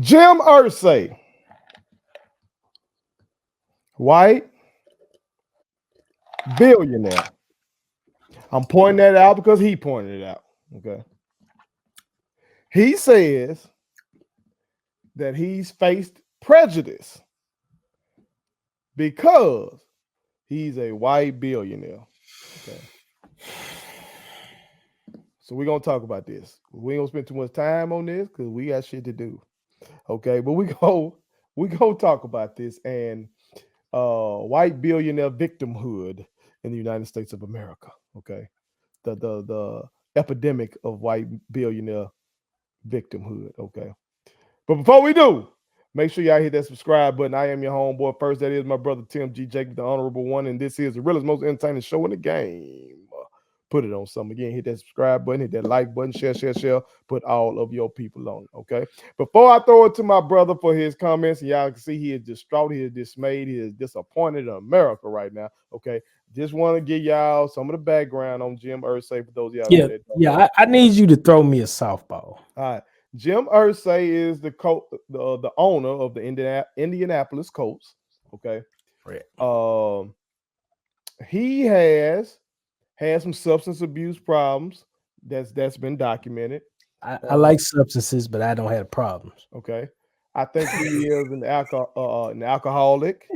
Jim Irsay, white billionaire. I'm pointing that out because he pointed it out. Okay. He says that he's faced prejudice because he's a white billionaire. Okay. So we're gonna talk about this. We ain't gonna spend too much time on this because we got shit to do. Okay, but we go talk about this and white billionaire victimhood in the United States of America. Okay, the epidemic of white billionaire victimhood. Okay, but before we do, make sure y'all hit that subscribe button. I am your homeboy. First, that is my brother Tim G. Jacob, the Honorable One, and this is the realest, most entertaining show in the game. Put it on something again. Hit that subscribe button, hit that like button, share. Put all of your people on it. Okay. Before I throw it to my brother for his comments, and y'all can see he is distraught, he is dismayed, he is disappointed in America right now. Okay. Just want to give y'all some of the background on Jim Irsay for those of y'all Yeah, that don't yeah. know. I need you to throw me a softball. All right. Jim Irsay is the owner of the Indianapolis Colts. Okay. Right. He has had some substance abuse problems that's been documented. I like substances, but I don't have problems. Okay, I think he is an alcoholic.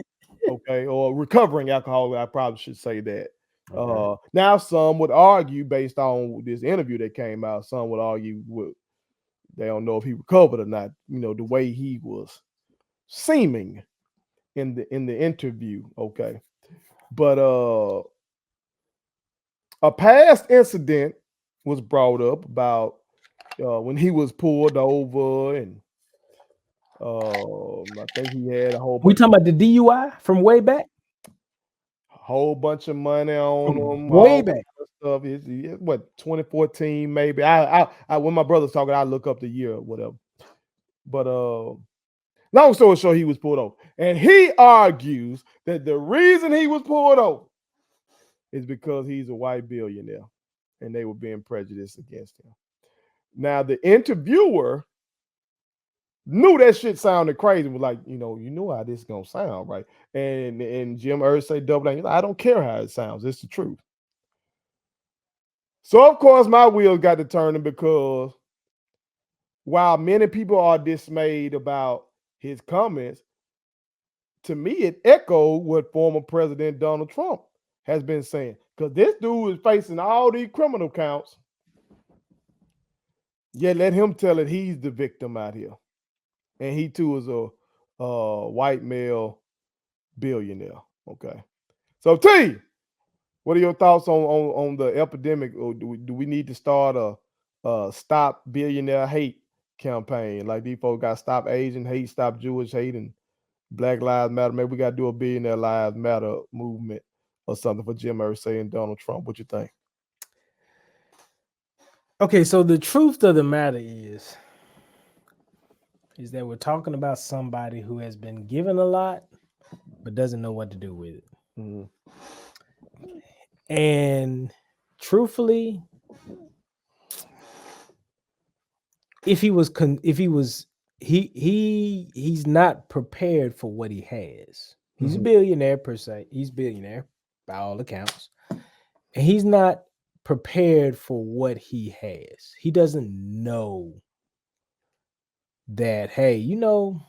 Okay, or recovering alcoholic. I probably should say that. Okay. Now, some would argue, based on this interview that came out, some would argue they don't know if he recovered or not. You know, the way he was seeming in the interview. Okay, but a past incident was brought up about when he was pulled over, and I think he had a We talking about the DUI from way back? whole bunch of money on From him, way all back. stuff. It's what 2014 maybe. I when my brother's talking, I look up the year or whatever. But long story short, he was pulled over, and he argues that the reason he was pulled over is because he's a white billionaire, and they were being prejudiced against him. Now, the interviewer knew that shit sounded crazy. Was like, you know how this is gonna sound, right? And Jim Irsay double down. I don't care how it sounds. It's the truth. So of course my wheels got to turning because while many people are dismayed about his comments, to me it echoed what former President Donald Trump has been saying. Because this dude is facing all these criminal counts. Yet let him tell it he's the victim out here. And he too is a white male billionaire. Okay. So T, what are your thoughts on the epidemic? Or do we need to start a stop billionaire hate campaign? Like these folks got stop Asian hate, stop Jewish hate, and Black Lives Matter. Maybe we got to do a Billionaire Lives Matter movement or something for Jim Irsay and Donald Trump. What you think? Okay, so the truth of the matter is that we're talking about somebody who has been given a lot but doesn't know what to do with it. Mm-hmm. And truthfully, he's not prepared for what he has. He's a billionaire per se. He's a billionaire by all accounts. And he's not prepared for what he has. He doesn't know that, hey, I'm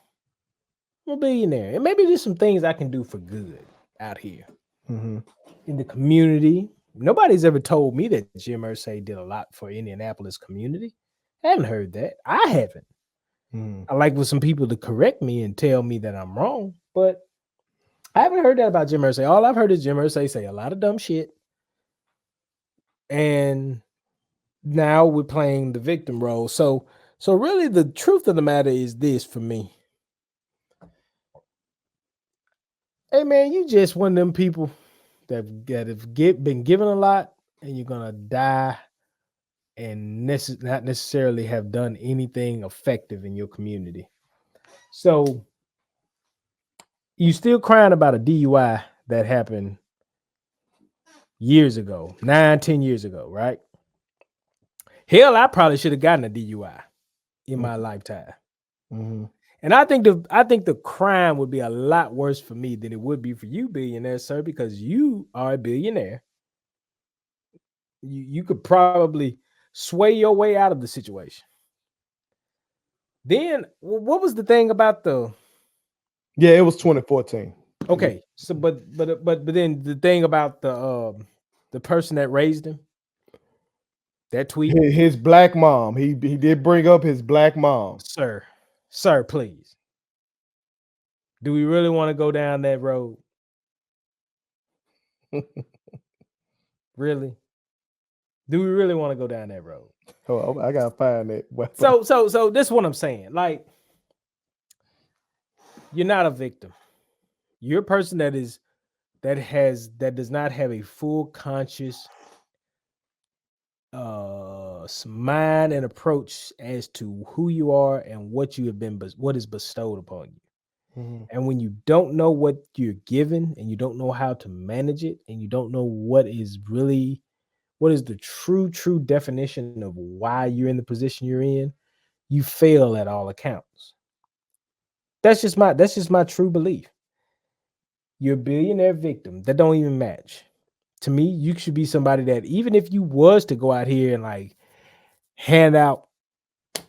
a billionaire. And maybe there's some things I can do for good out here in the community. Nobody's ever told me that Jim Irsay did a lot for Indianapolis community. I haven't heard that. I haven't. I like for some people to correct me and tell me that I'm wrong, but I haven't heard that about Jim Irsay. All I've heard is Jim Irsay say a lot of dumb shit. And now we're playing the victim role. So really the truth of the matter is this for me. Hey man, you just one of them people that have been given a lot and you're gonna die and not necessarily have done anything effective in your community. So you still crying about a DUI that happened years ago, 9-10 years ago, right? Hell, I probably should have gotten a DUI in my lifetime. And I think the crime would be a lot worse for me than it would be for you, billionaire, sir, because you are a billionaire. You could probably sway your way out of the situation. Then what was the thing about the Yeah, it was 2014. okay, so but then the thing about the person that raised him, that tweet, His black mom. He did bring up his black mom. sir, please. Do we really want to go down that road? Really? Do we really want to go down that road? Oh, I gotta find that. So this is what I'm saying. Like, you're not a victim. You're a person that does not have a full conscious mind and approach as to who you are and what you have been, what is bestowed upon you. And when you don't know what you're given and you don't know how to manage it and you don't know what is the true definition of why you're in the position you're in, you fail at all accounts. That's just my true belief. You're a billionaire victim. That don't even match. To me, you should be somebody that even if you was to go out here and like hand out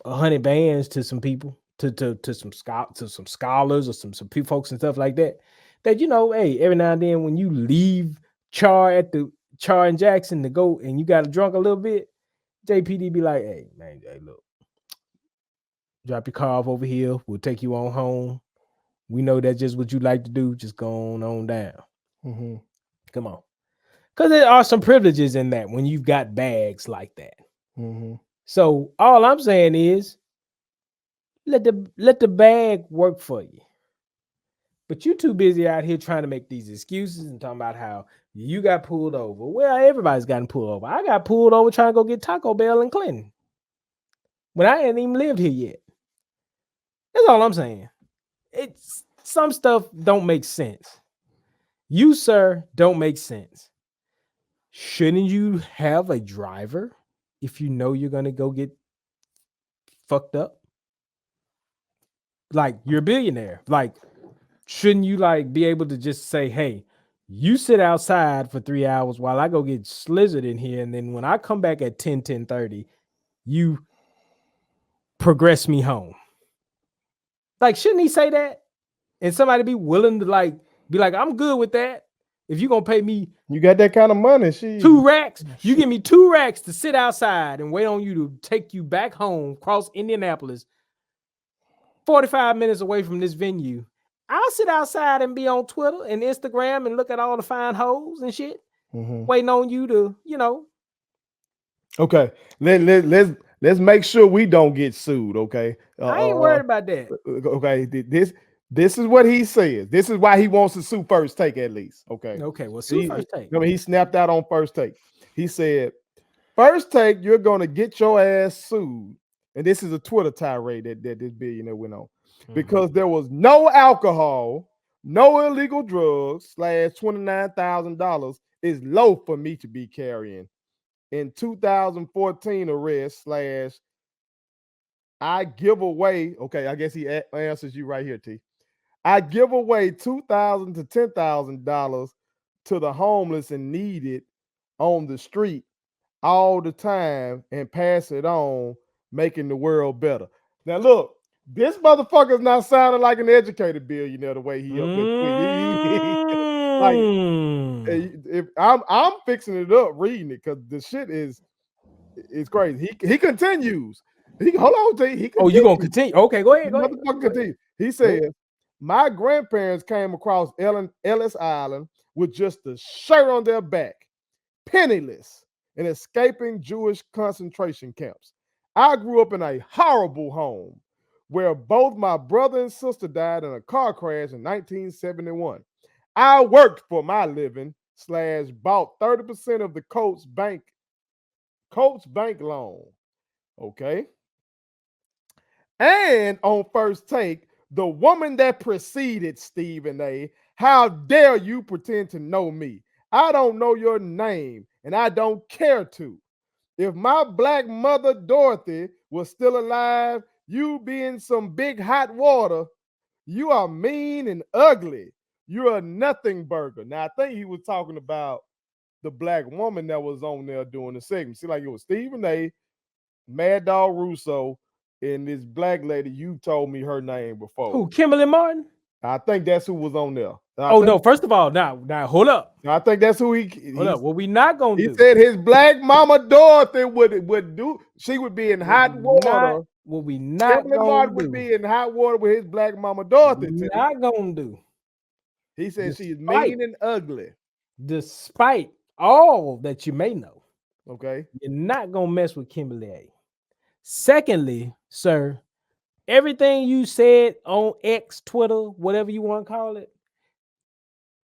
100 bands to some people, to some scholars or some folks and stuff like that, that hey, every now and then when you leave Char and Jackson to go and you got drunk a little bit, JPD be like, hey man, hey look, drop your car off over here. We'll take you on home. We know that's just what you like to do. Just go on down. Come on. Because there are some privileges in that when you've got bags like that. So all I'm saying is let the bag work for you. But you too busy out here trying to make these excuses and talking about how you got pulled over. Well, everybody's gotten pulled over. I got pulled over trying to go get Taco Bell in Clinton when I hadn't even lived here yet. That's all I'm saying. It's some stuff don't make sense. You, sir, don't make sense. Shouldn't you have a driver if you know you're going to go get fucked up? Like, you're a billionaire. Like, shouldn't you like be able to just say, hey, you sit outside for 3 hours while I go get slizzard in here, and then when I come back at 10:30, you progress me home. Like, shouldn't he say that? And somebody be willing to be like, I'm good with that. If you're gonna pay me, you got that kind of money. $2 racks. You give me 2 racks to sit outside and wait on you to take you back home, cross Indianapolis, 45 minutes away from this venue. I'll sit outside and be on Twitter and Instagram and look at all the fine hoes and shit, waiting on you to, Okay, let's make sure we don't get sued. Okay, I ain't worried about that. Okay, this is what he says. This is why he wants to sue First Take at least. Okay. Okay. Well, sue First Take. I mean, he snapped out on First Take. He said, "First Take, you're gonna get your ass sued." And this is a Twitter tirade that this billionaire went on because there was no alcohol, no illegal drugs. $29,000 is low for me to be carrying. In 2014 arrest I give away. Okay, I guess he answers you right here, T. I give away $2,000 to $10,000 to the homeless and needed on the street all the time and pass it on, making the world better. Now look, this motherfucker's not sounding like an educated billionaire the way he up there. Like, if I'm fixing it up reading it because the shit is crazy. He continues. Hold on, T. He continues. Oh, you gonna continue? Okay, go ahead. Motherfucker continue. He says, my grandparents came across Ellis Island with just a shirt on their back, penniless, and escaping Jewish concentration camps. I grew up in a horrible home where both my brother and sister died in a car crash in 1971. I worked for my living / bought 30% of the Colts bank loan. Okay. And on First Take, the woman that preceded Stephen A., how dare you pretend to know me? I don't know your name, and I don't care to. If my black mother, Dorothy, was still alive, You be in some big hot water. You are mean and ugly. You're a nothing burger. Now, I think he was talking about the black woman that was on there doing the segment. See, like it was Stephen A., Mad Dog Russo, and this black lady. You told me her name before. Who? Kimberly Martin? I think that's who was on there. Oh no! First of all, now hold up. I think that's who Hold up. What we not gonna he do? said his black mama Dorothy would do. She would be in hot water. What we not Kimberly gonna Martin do? would be in hot water with his black mama Dorothy. Not gonna do. He said she is mean and ugly. Despite all that you may know, Okay, you're not gonna mess with Kimberly A. Secondly, sir, everything you said on X, Twitter, whatever you want to call it,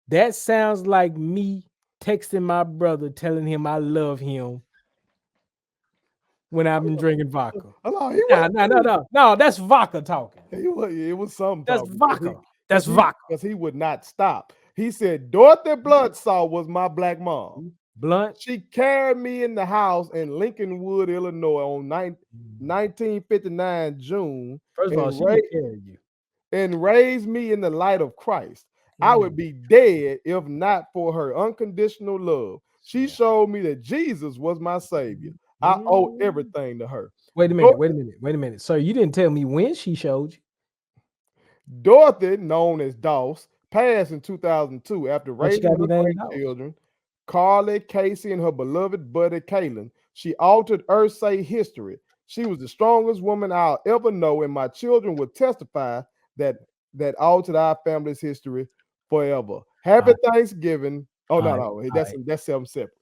that sounds like me texting my brother telling him I love him when I've been drinking vodka. No, that's vodka talking. It was something. That's vodka. That's vodka. Because he would not stop. He said, Dorothy Bloodsaw was my black mom. Blunt. She carried me in the house in Lincolnwood, Illinois on 1959 June. First of all, she didn't carry you. And raised me in the light of Christ. I would be dead if not for her unconditional love. She showed me that Jesus was my savior. I owe everything to her. Wait a minute. Sir, you didn't tell me when she showed you. Dorothy, known as Doss, passed in 2002 after raising her grandchildren, Carly, Casey, and her beloved buddy Kaylin. She altered Irsay history. She was the strongest woman I'll ever know, and my children will testify that altered our family's history forever. Happy Thanksgiving. Oh, no, that's something separate.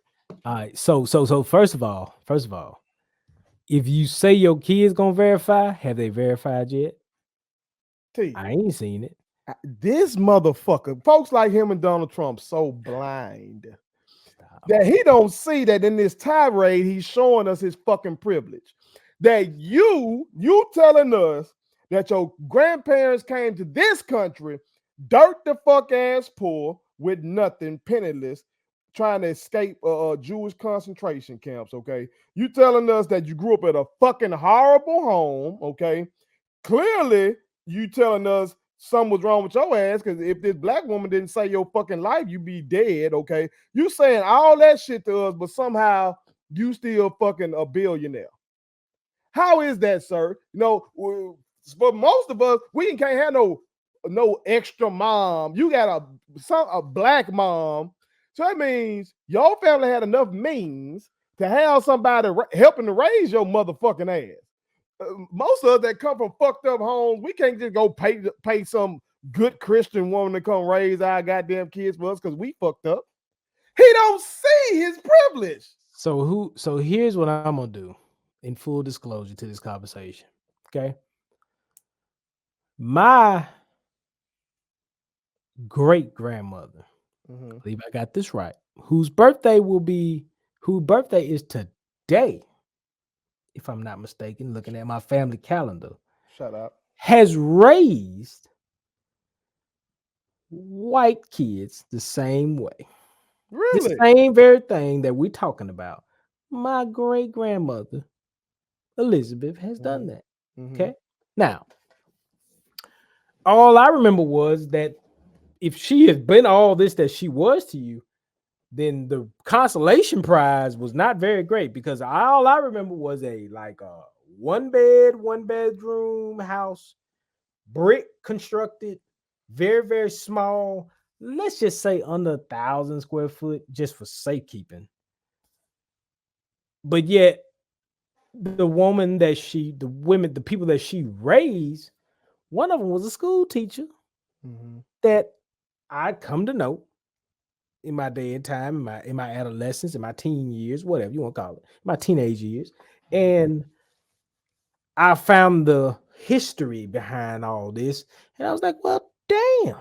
All right. So first of all, if you say your kids gonna verify, have they verified yet? I ain't seen it. This motherfucker, folks like him and Donald Trump, so blind that he don't see that in this tirade he's showing us his fucking privilege. That you telling us that your grandparents came to this country dirt the fuck ass poor with nothing, penniless, trying to escape Jewish concentration camps. Okay, you telling us that you grew up at a fucking horrible home. Okay, clearly you telling us something was wrong with your ass, because if this black woman didn't save your fucking life, you'd be dead. Okay, you saying all that shit to us, but somehow you still fucking a billionaire. How is that, sir? You know, for most of us, we can't have no extra mom. You got a black mom, so that means your family had enough means to have somebody helping to raise your motherfucking ass. Most of us that come from fucked up homes, we can't just go pay some good Christian woman to come raise our goddamn kids for us because we fucked up. He don't see his privilege. So here's what I'm gonna do in full disclosure to this conversation. Okay. My great grandmother, I believe I got this right, whose birthday is today, if I'm not mistaken, looking at my family calendar. Shut up. Has raised white kids the same way. Really? The same very thing that we're talking about. My great grandmother, Elizabeth, has done that. Okay. Now, all I remember was that if she had been all this that she was to you, then the consolation prize was not very great, because all I remember was a one bedroom house, brick constructed, very, very small. Let's just say under 1,000 square foot, just for safekeeping. But yet, the people that she raised, one of them was a school teacher that I'd come to know in my day and time, in my adolescence, in my teen years, whatever you want to call it, my teenage years. And I found the history behind all this. And I was like, well, damn.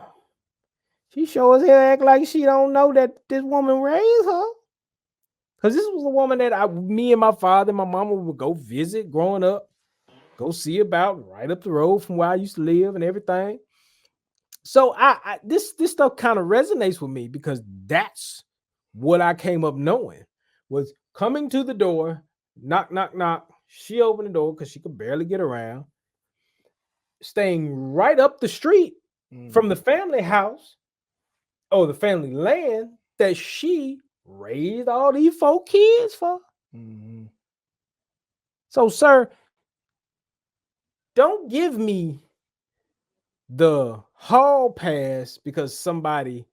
She sure as hell act like she don't know that this woman raised her. Because this was a woman that me and my father and my mama would go visit growing up, go see about right up the road from where I used to live and everything. So this stuff kind of resonates with me, because that's what I came up knowing, was coming to the door, knock, knock, knock. She opened the door because she could barely get around. staying right up the street from Mhm. the family house or the family land that she raised all these 4 kids for. Mhm. So, sir, don't give me the hall pass because somebody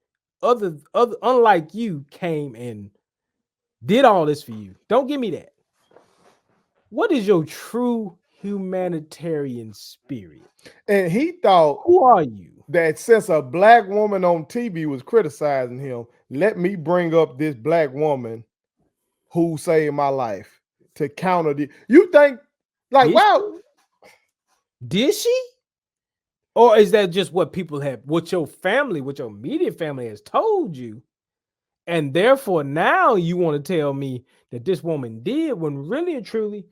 other unlike you came and did all this for you. Don't give me that. What is your true humanitarian spirit? And he thought Who are you? that since a black woman on TV was criticizing him, let me bring up this black woman who saved my life to counter the. You think, like, Did wow, she? Did she? Or is that just what people have, what your family, what your immediate family has told you? And therefore now you want to tell me that this woman did when really and truly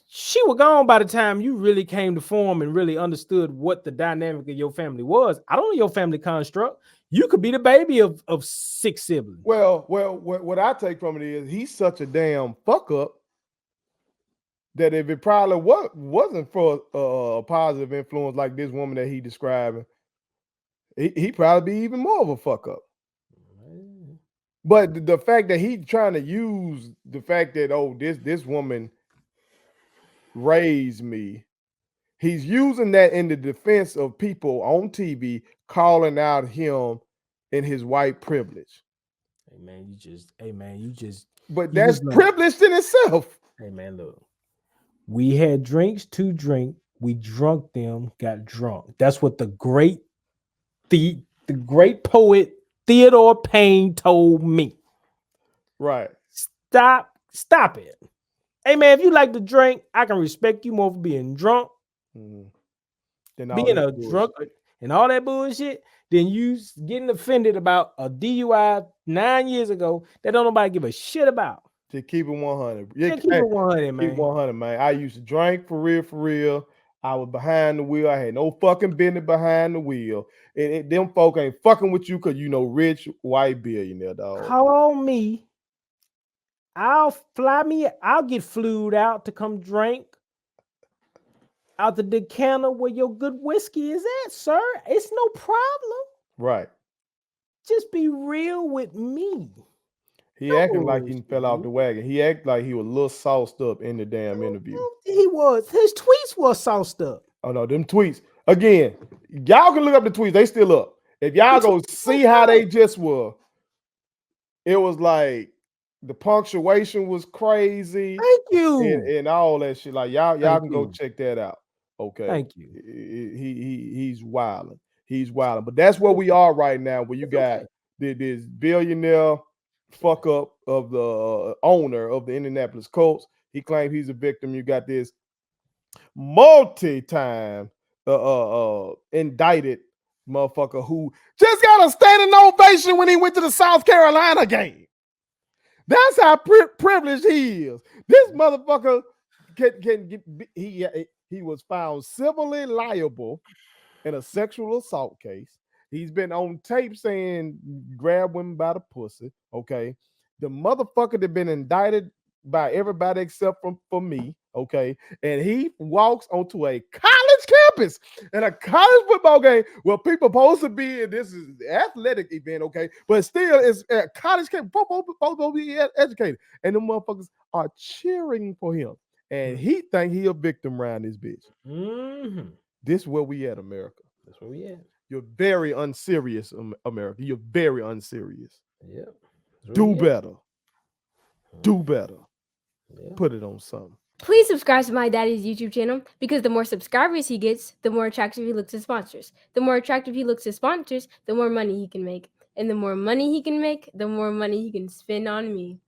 she was gone by the time you really came to form and really understood what the dynamic of your family was. I don't know your family construct. You could be the baby of 6 siblings. well, what I take from it is he's such a damn fuck up that if it probably wasn't for a positive influence like this woman that he describing, he probably be even more of a fuck up. But the fact that he trying to use the fact that, oh, this woman raised me, he's using that in the defense of people on TV calling out him and his white privilege. Hey man, you But that's privileged in itself. hey man, look. We had drinks to drink. We drunk them, got drunk. That's what the great poet Theodore Payne told me. Right. Stop it. Hey man, if you like to drink, I can respect you more for being drunk, Then all being this a bullshit. drunk, and all that bullshit, than you getting offended about a DUI 9 years ago that don't nobody give a shit about. To keep it 100. Just keep it 100, Keep man. 100, man. I used to drink for real, for real. I was behind the wheel. I had no fucking business behind the wheel. Them folk ain't fucking with you because you know rich white billionaire, dog. Call me. I'll get flued out to come drink out the decanter where your good whiskey is at, sir. It's no problem. Right. Just be real with me. He acting like he fell off the wagon. He act like he was a little sauced up in the damn interview. He was. His tweets were sauced up. Oh no, them tweets. Again, y'all can look up the tweets. They still up. If y'all go see how they just were, it was like the punctuation was crazy. Thank you. And all that shit. Like y'all can go check that out. Okay. Thank you. He's wilding. He's wilding. But that's where we are right now, where you got this billionaire fuck up of the owner of the Indianapolis Colts. He claims he's a victim. You got this multi-time indicted motherfucker who just got a standing ovation when he went to the South Carolina game. That's how privileged he is. This motherfucker can get he was found civilly liable in a sexual assault case. He's been on tape saying grab women by the pussy. Okay. The motherfucker that been indicted by everybody except for me. Okay. And he walks onto a college campus in a college football game where people supposed to be, and this is an athletic event, okay, but still it's a college campus, supposed to be educated. And the motherfuckers are cheering for him. And he think he a victim around this bitch. Mm-hmm. This is where we at, America. That's where we at. You're very unserious, America. You're very unserious. Yeah. Do better. Do better. Yeah. Put it on something. Please subscribe to my daddy's YouTube channel because the more subscribers he gets, the more attractive he looks to sponsors. The more attractive he looks to sponsors, the more money he can make. And the more money he can make, the more money he can spend on me.